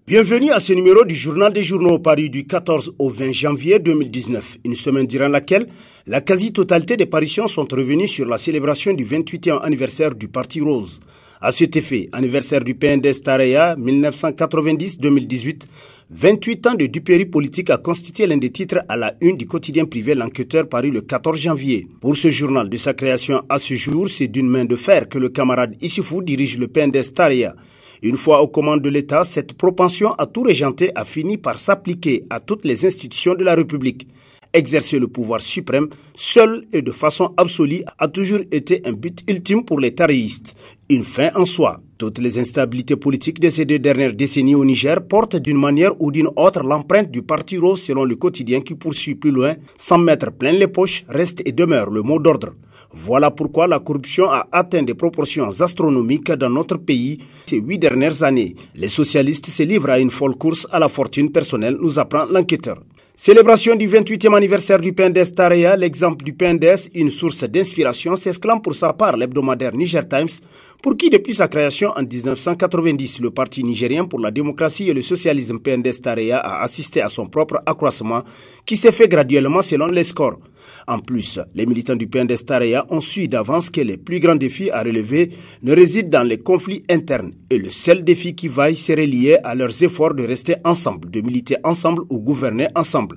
Bienvenue à ce numéro du Journal des journaux paru du 14 au 20 janvier 2019, une semaine durant laquelle la quasi-totalité des parutions sont revenues sur la célébration du 28e anniversaire du Parti Rose. À cet effet, anniversaire du PNDS Tareya 1990-2018, 28 ans de duperie politique a constitué l'un des titres à la une du quotidien privé L'Enquêteur paru le 14 janvier. Pour ce journal, de sa création à ce jour, c'est d'une main de fer que le camarade Issoufou dirige le PNDS Tareya. Une fois aux commandes de l'État, cette propension à tout régenter a fini par s'appliquer à toutes les institutions de la République. Exercer le pouvoir suprême, seul et de façon absolue, a toujours été un but ultime pour les taréistes. Une fin en soi. Toutes les instabilités politiques de ces 2 dernières décennies au Niger portent d'une manière ou d'une autre l'empreinte du Parti Rose selon le quotidien qui poursuit plus loin, sans mettre plein les poches, reste et demeure le mot d'ordre. Voilà pourquoi la corruption a atteint des proportions astronomiques dans notre pays ces 8 dernières années. Les socialistes se livrent à une folle course à la fortune personnelle, nous apprend l'enquêteur. Célébration du 28e anniversaire du PNDS Tareya, l'exemple du PNDS, une source d'inspiration, s'exclame pour sa part l'hebdomadaire Niger Times, pour qui depuis sa création en 1990, le Parti nigérien pour la démocratie et le socialisme PNDS Tareya a assisté à son propre accroissement qui s'est fait graduellement selon les scores. En plus, les militants du PNDS Tareya ont su d'avance que les plus grands défis à relever ne résident dans les conflits internes et le seul défi qui vaille serait lié à leurs efforts de rester ensemble, de militer ensemble ou gouverner ensemble.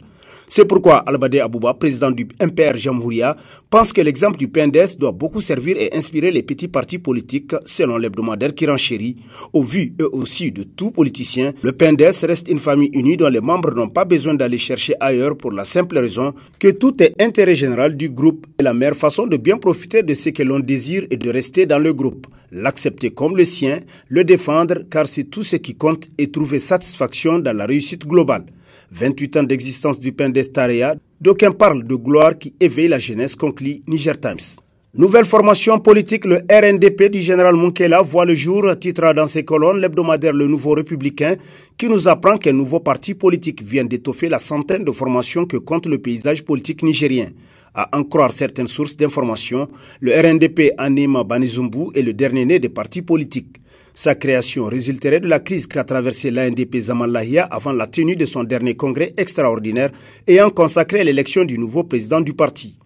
C'est pourquoi Albadé Abouba, président du MPR Jamhouria, pense que l'exemple du PNDS doit beaucoup servir et inspirer les petits partis politiques, selon l'hebdomadaire qui renchérit. Au vu et aussi de tout politicien, le PNDS reste une famille unie dont les membres n'ont pas besoin d'aller chercher ailleurs pour la simple raison que tout est intérêt général du groupe et la meilleure façon de bien profiter de ce que l'on désire est de rester dans le groupe, l'accepter comme le sien, le défendre car c'est tout ce qui compte et trouver satisfaction dans la réussite globale. 28 ans d'existence du PNDS Tareya, d'aucuns parlent de gloire qui éveille la jeunesse, conclut Niger Times. Nouvelle formation politique, le RNDP du général Munkela voit le jour, titre dans ses colonnes l'hebdomadaire Le Nouveau Républicain, qui nous apprend qu'un nouveau parti politique vient d'étoffer la centaine de formations que compte le paysage politique nigérien. À en croire certaines sources d'information, le RNDP Anima Banizumbu est le dernier né des partis politiques. Sa création résulterait de la crise qu'a traversée l'ANDP Zamalahia avant la tenue de son dernier congrès extraordinaire ayant consacré l'élection du nouveau président du parti.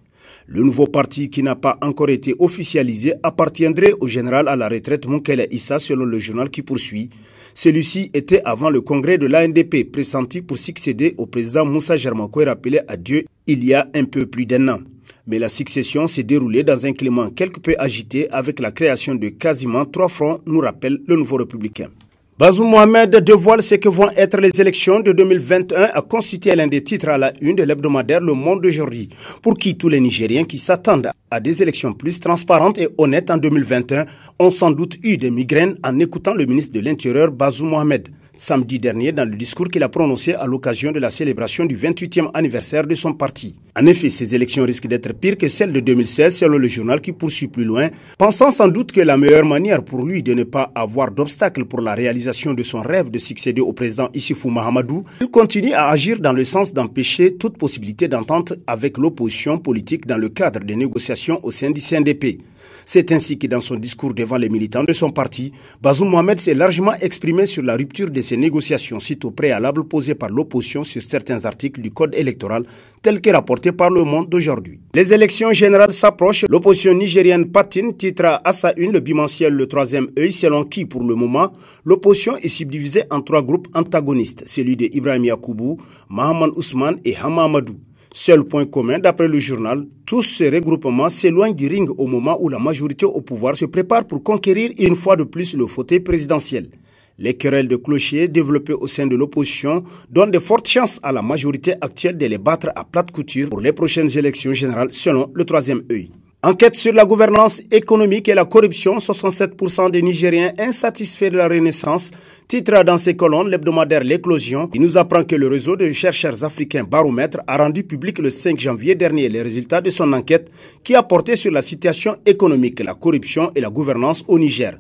Le nouveau parti, qui n'a pas encore été officialisé, appartiendrait au général à la retraite Munkele Issa selon le journal qui poursuit. Celui-ci était avant le congrès de l'ANDP, pressenti pour succéder au président Moussa Germakoy rappelé à Dieu il y a un peu plus d'1 an. Mais la succession s'est déroulée dans un climat quelque peu agité avec la création de quasiment 3 fronts, nous rappelle le Nouveau Républicain. Bazoum Mohamed dévoile ce que vont être les élections de 2021 a constitué l'un des titres à la une de l'hebdomadaire Le Monde d'aujourd'hui, pour qui tous les Nigériens qui s'attendent à des élections plus transparentes et honnêtes en 2021 ont sans doute eu des migraines en écoutant le ministre de l'Intérieur Bazoum Mohamed, samedi dernier dans le discours qu'il a prononcé à l'occasion de la célébration du 28e anniversaire de son parti. En effet, ces élections risquent d'être pires que celles de 2016 selon le journal qui poursuit plus loin, pensant sans doute que la meilleure manière pour lui de ne pas avoir d'obstacle pour la réalisation de son rêve de succéder au président Issoufou Mahamadou, il continue à agir dans le sens d'empêcher toute possibilité d'entente avec l'opposition politique dans le cadre des négociations au sein du CNDP. C'est ainsi que dans son discours devant les militants de son parti, Bazoum Mohamed s'est largement exprimé sur la rupture de ces négociations suite au préalable posé par l'opposition sur certains articles du code électoral tel que rapporté par Le Monde d'aujourd'hui. Les élections générales s'approchent, l'opposition nigérienne patine, titre à sa une le bimensuel Le Troisième Œil, selon qui pour le moment, l'opposition est subdivisée en 3 groupes antagonistes, celui de Ibrahim Yacoubou, Mahaman Ousmane et Hama Amadou. Seul point commun, d'après le journal, tous ces regroupements s'éloignent du ring au moment où la majorité au pouvoir se prépare pour conquérir une fois de plus le fauteuil présidentiel. Les querelles de clochers développées au sein de l'opposition donnent de fortes chances à la majorité actuelle de les battre à plate couture pour les prochaines élections générales selon le Troisième Œil. Enquête sur la gouvernance économique et la corruption, 67% des Nigériens insatisfaits de la Renaissance, titre dans ses colonnes l'hebdomadaire L'Éclosion, qui nous apprend que le réseau de chercheurs africains Baromètre a rendu public le 5 janvier dernier les résultats de son enquête qui a porté sur la situation économique, la corruption et la gouvernance au Niger.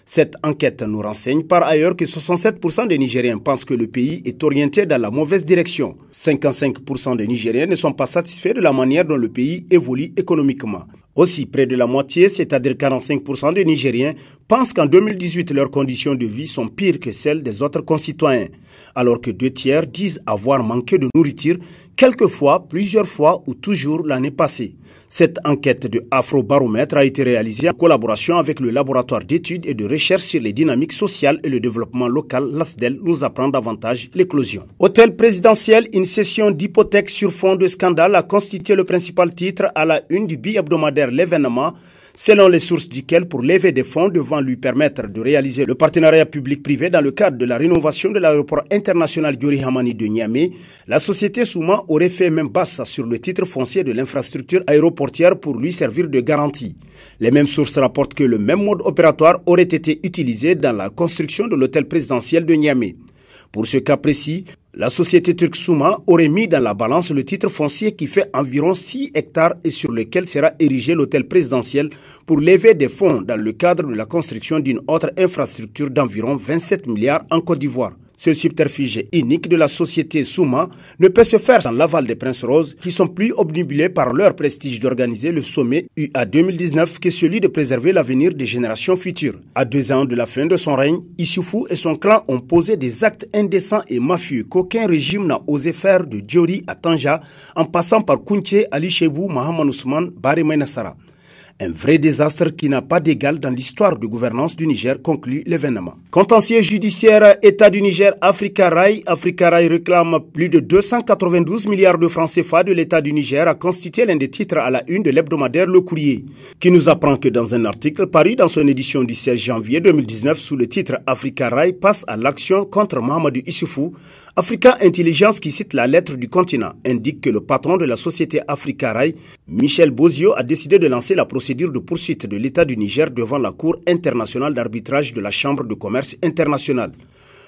Cette enquête nous renseigne par ailleurs que 67% des Nigériens pensent que le pays est orienté dans la mauvaise direction. 55% des Nigériens ne sont pas satisfaits de la manière dont le pays évolue économiquement. Aussi, près de la moitié, c'est-à-dire 45% des Nigériens, pensent qu'en 2018, leurs conditions de vie sont pires que celles des autres concitoyens, alors que 2/3 disent avoir manqué de nourriture quelquefois, plusieurs fois ou toujours l'année passée. Cette enquête de Afrobaromètre a été réalisée en collaboration avec le laboratoire d'études et de recherche sur les dynamiques sociales et le développement local, l'ASDEL, nous apprend davantage l'éclosion. Hôtel présidentiel, une session d'hypothèque sur fond de scandale a constitué le principal titre à la une du bi-hebdomadaire L'événement, selon les sources duquel, pour lever des fonds devant lui permettre de réaliser le partenariat public-privé dans le cadre de la rénovation de l'aéroport international Diori Hamani de Niamey, la société Souma aurait fait main basse sur le titre foncier de l'infrastructure aéroportière pour lui servir de garantie. Les mêmes sources rapportent que le même mode opératoire aurait été utilisé dans la construction de l'hôtel présidentiel de Niamey. Pour ce cas précis, la société turque Souma aurait mis dans la balance le titre foncier qui fait environ 6 hectares et sur lequel sera érigé l'hôtel présidentiel pour lever des fonds dans le cadre de la construction d'une autre infrastructure d'environ 27 milliards en Côte d'Ivoire. Ce subterfuge unique de la société Souma ne peut se faire sans l'aval des Princes Roses qui sont plus obnubilés par leur prestige d'organiser le sommet UA 2019 que celui de préserver l'avenir des générations futures. À 2 ans de la fin de son règne, Issoufou et son clan ont posé des actes indécents et mafieux qu'aucun régime n'a osé faire de Diori à Tanja en passant par Kounché, Ali Chebou, Mohamed Ousmane, Baré Maïnassara. Un vrai désastre qui n'a pas d'égal dans l'histoire de gouvernance du Niger, conclut l'événement. Contentieux judiciaire, État du Niger, Africa Rail. Africa Rail réclame plus de 292 milliards de francs CFA de l'État du Niger, a constitué l'un des titres à la une de l'hebdomadaire Le Courrier, qui nous apprend que dans un article paru dans son édition du 16 janvier 2019 sous le titre Africa Rail passe à l'action contre Mahamadou Issoufou, Africa Intelligence, qui cite la lettre du continent, indique que le patron de la société Africa Rail, Michel Bozio, a décidé de lancer la procédure de poursuite de l'État du Niger devant la Cour internationale d'arbitrage de la Chambre de commerce internationale.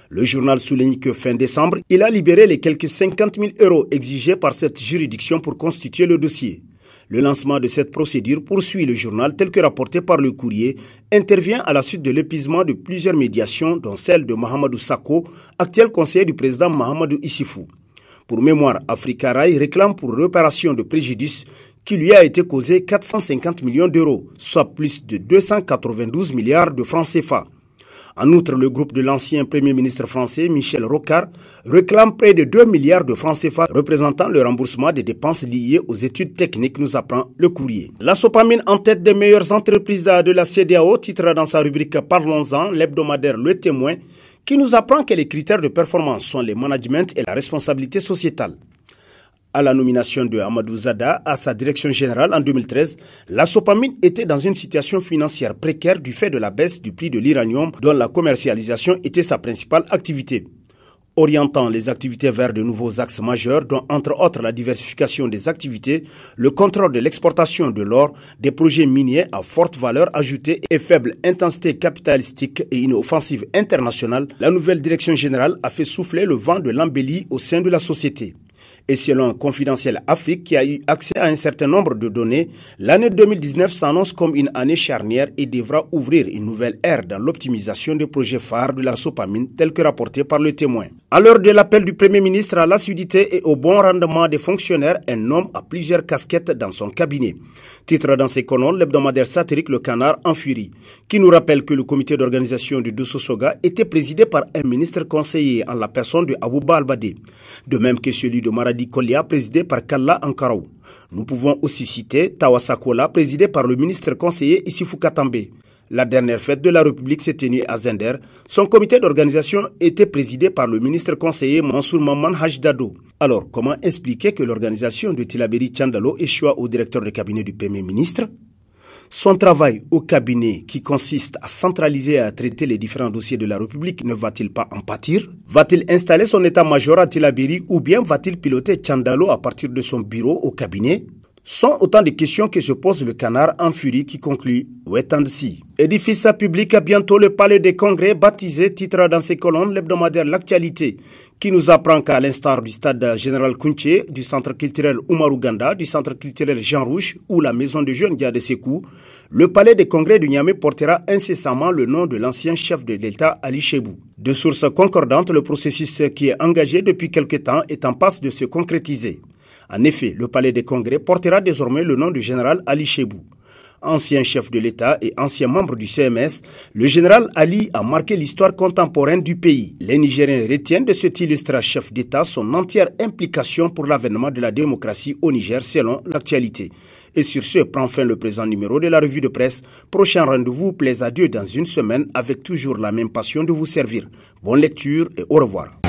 Le journal souligne que fin décembre, il a libéré les quelques 50 000 € exigés par cette juridiction pour constituer le dossier. Le lancement de cette procédure, poursuit le journal tel que rapporté par Le Courrier, intervient à la suite de l'épuisement de plusieurs médiations, dont celle de Mahamadou Sakho, actuel conseiller du président Mahamadou Issoufou. Pour mémoire, Africa Rail réclame pour réparation de préjudice qui lui a été causé 450 millions d'euros, soit plus de 292 milliards de francs CFA. En outre, le groupe de l'ancien Premier ministre français, Michel Rocard, réclame près de 2 milliards de francs CFA représentant le remboursement des dépenses liées aux études techniques, nous apprend Le Courrier. La Sopamine en tête des meilleures entreprises de la CEDEAO, titre dans sa rubrique Parlons-en, l'hebdomadaire Le Témoin, qui nous apprend que les critères de performance sont le management et la responsabilité sociétale. À la nomination de Amadou Zada à sa direction générale en 2013, la Sopamine était dans une situation financière précaire du fait de la baisse du prix de l'uranium dont la commercialisation était sa principale activité. Orientant les activités vers de nouveaux axes majeurs, dont entre autres la diversification des activités, le contrôle de l'exportation de l'or, des projets miniers à forte valeur ajoutée et faible intensité capitalistique et une offensive internationale, la nouvelle direction générale a fait souffler le vent de l'embellie au sein de la société. Et selon Confidentiel Afrique, qui a eu accès à un certain nombre de données, l'année 2019 s'annonce comme une année charnière et devra ouvrir une nouvelle ère dans l'optimisation des projets phares de la Sopamine, tel que rapporté par Le Témoin. À l'heure de l'appel du Premier ministre à l'assiduité et au bon rendement des fonctionnaires, un homme a plusieurs casquettes dans son cabinet. Titre dans ses colonnes l'hebdomadaire satirique Le Canard en furie, qui nous rappelle que le comité d'organisation du Dosso Soga était présidé par un ministre conseiller en la personne de Abouba Albadé, de même que celui de Maradi Kolia, présidé par Kalla Ankaraou. Nous pouvons aussi citer Tawasakola, présidé par le ministre conseiller Issoufou Katambe. La dernière fête de la République s'est tenue à Zender. Son comité d'organisation était présidé par le ministre conseiller Mansour Maman Hajdado. Alors, comment expliquer que l'organisation de Tilaberi Tchandalo échoua au directeur de cabinet du Premier ministre? Son travail au cabinet, qui consiste à centraliser et à traiter les différents dossiers de la République, ne va-t-il pas en pâtir? Va-t-il installer son état-major à Tilaberi ou bien va-t-il piloter Tchandalo à partir de son bureau au cabinet? Sont autant de questions que se pose le Canard en furie qui conclut « Wetansi ». Édifice public, bientôt le palais des congrès baptisé, titre dans ses colonnes l'hebdomadaire L'actualité, qui nous apprend qu'à l'instar du stade Général Kounché, du centre culturel Oumarou Ganda, du centre culturel Jean Rouge ou la maison de jeunes Dia de Sekou, le palais des congrès de Niamey portera incessamment le nom de l'ancien chef de l'État Ali Chebou. De sources concordantes, le processus qui est engagé depuis quelque temps est en passe de se concrétiser. En effet, le palais des congrès portera désormais le nom du général Ali Chebou. Ancien chef de l'État et ancien membre du CMS, le général Ali a marqué l'histoire contemporaine du pays. Les Nigériens retiennent de cet illustre chef d'État son entière implication pour l'avènement de la démocratie au Niger selon l'actualité. Et sur ce prend fin le présent numéro de la revue de presse. Prochain rendez-vous, plaise à Dieu dans une semaine avec toujours la même passion de vous servir. Bonne lecture et au revoir.